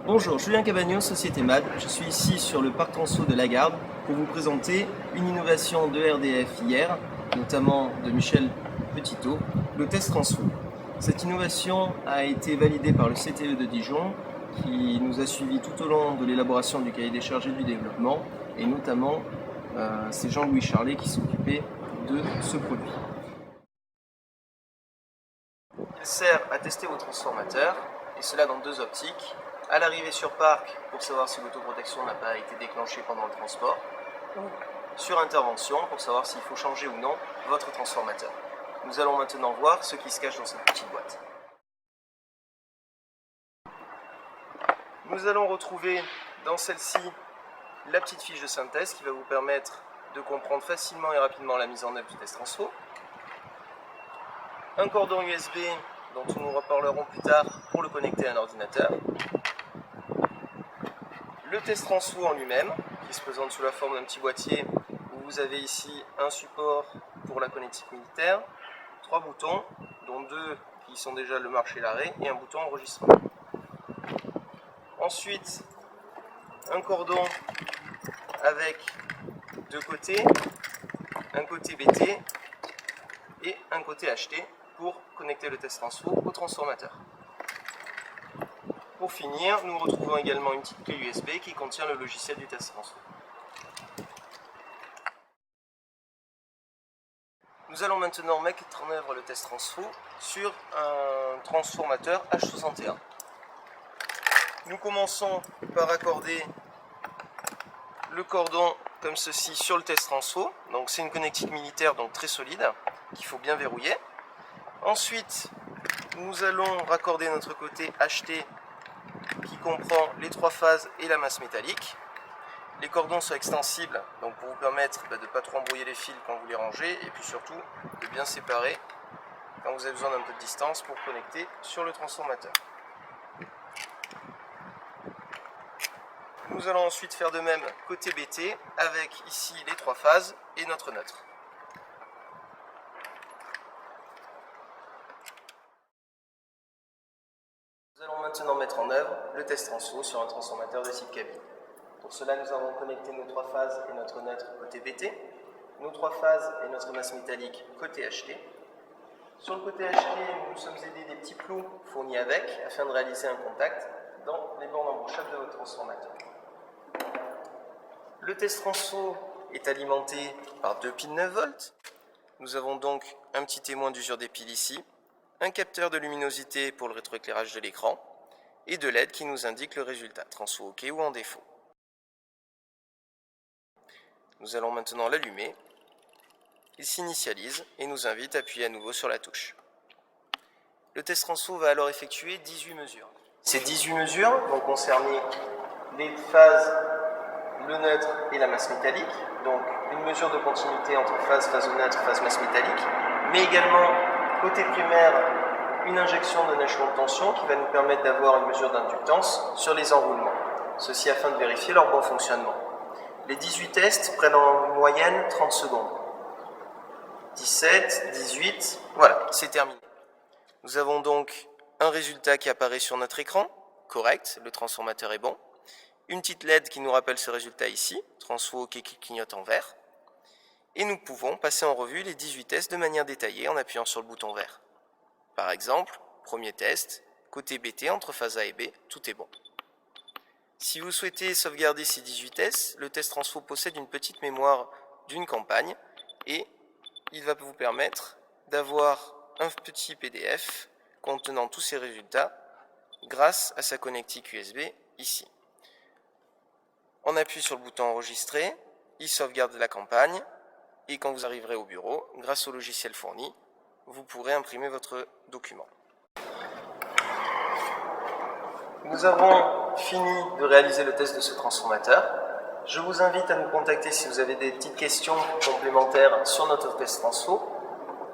Bonjour, Julien Cabagno, Société MAD. Je suis ici sur le parc Transfo de Lagarde pour vous présenter une innovation de RDF hier, notamment de Michel Petitot, le test Transfo. Cette innovation a été validée par le CTE de Dijon, qui nous a suivis tout au long de l'élaboration du cahier des charges et du développement, et notamment c'est Jean-Louis Charlet qui s'occupait de ce produit. Il sert à tester vos transformateurs, et cela dans deux optiques. À l'arrivée sur parc, pour savoir si l'autoprotection n'a pas été déclenchée pendant le transport, ou sur intervention, pour savoir s'il faut changer ou non votre transformateur. Nous allons maintenant voir ce qui se cache dans cette petite boîte. Nous allons retrouver dans celle-ci la petite fiche de synthèse qui va vous permettre de comprendre facilement et rapidement la mise en œuvre du test transfo. Un cordon USB dont nous reparlerons plus tard pour le connecter à un ordinateur. Le test transfo en lui-même, qui se présente sous la forme d'un petit boîtier où vous avez ici un support pour la connectique militaire, 3 boutons, dont 2 qui sont déjà le marche et l'arrêt, et un bouton enregistrement. Ensuite, un cordon avec deux côtés, un côté BT et un côté HT pour connecter le test transfo au transformateur. Pour finir, nous retrouvons également une petite clé USB qui contient le logiciel du test transfo. Nous allons maintenant mettre en œuvre le test transfo sur un transformateur H61. Nous commençons par accorder le cordon comme ceci sur le test transfo. Donc c'est une connectique militaire donc très solide qu'il faut bien verrouiller. Ensuite, nous allons raccorder notre côté HT qui comprend les 3 phases et la masse métallique. Les cordons sont extensibles, donc pour vous permettre de ne pas trop embrouiller les fils quand vous les rangez, et puis surtout de bien séparer quand vous avez besoin d'un peu de distance pour connecter sur le transformateur. Nous allons ensuite faire de même côté BT, avec ici les 3 phases et notre neutre. Nous allons maintenant mettre en œuvre le test transfo sur un transformateur de type cabine. Pour cela, nous avons connecté nos 3 phases et notre neutre côté BT, nos 3 phases et notre masse métallique côté HT. Sur le côté HT, nous nous sommes aidés des petits clous fournis avec, afin de réaliser un contact dans les bornes embranchables de votre transformateur. Le test transfo est alimenté par 2 piles 9 volts. Nous avons donc un petit témoin d'usure des piles ici, un capteur de luminosité pour le rétroéclairage de l'écran et 2 LED qui nous indiquent le résultat, transfo OK ou en défaut. Nous allons maintenant l'allumer. Il s'initialise et nous invite à appuyer à nouveau sur la touche. Le test transfo va alors effectuer 18 mesures. Ces 18 mesures vont concerner les phases, le neutre et la masse métallique, donc une mesure de continuité entre phase neutre, phase masse métallique, mais également côté primaire, une injection d'un échelon de tension qui va nous permettre d'avoir une mesure d'inductance sur les enroulements, ceci afin de vérifier leur bon fonctionnement. Les 18 tests prennent en moyenne 30 secondes. 17, 18, voilà, c'est terminé. Nous avons donc un résultat qui apparaît sur notre écran, correct, le transformateur est bon. Une petite LED qui nous rappelle ce résultat ici, transfo OK qui clignote en vert. Et nous pouvons passer en revue les 18 tests de manière détaillée en appuyant sur le bouton vert. Par exemple, premier test, côté BT entre phase A et B, tout est bon. Si vous souhaitez sauvegarder ces 18 tests, le test transfo possède une petite mémoire d'une campagne et il va vous permettre d'avoir un petit PDF contenant tous ces résultats grâce à sa connectique USB ici. On appuie sur le bouton enregistrer, il sauvegarde la campagne et quand vous arriverez au bureau, grâce au logiciel fourni, vous pourrez imprimer votre document. Nous avons fini de réaliser le test de ce transformateur. Je vous invite à nous contacter si vous avez des petites questions complémentaires sur notre test transfo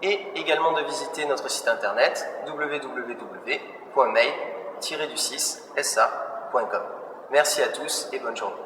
et également de visiter notre site internet www.mail-sa.com. Merci à tous et bonne journée.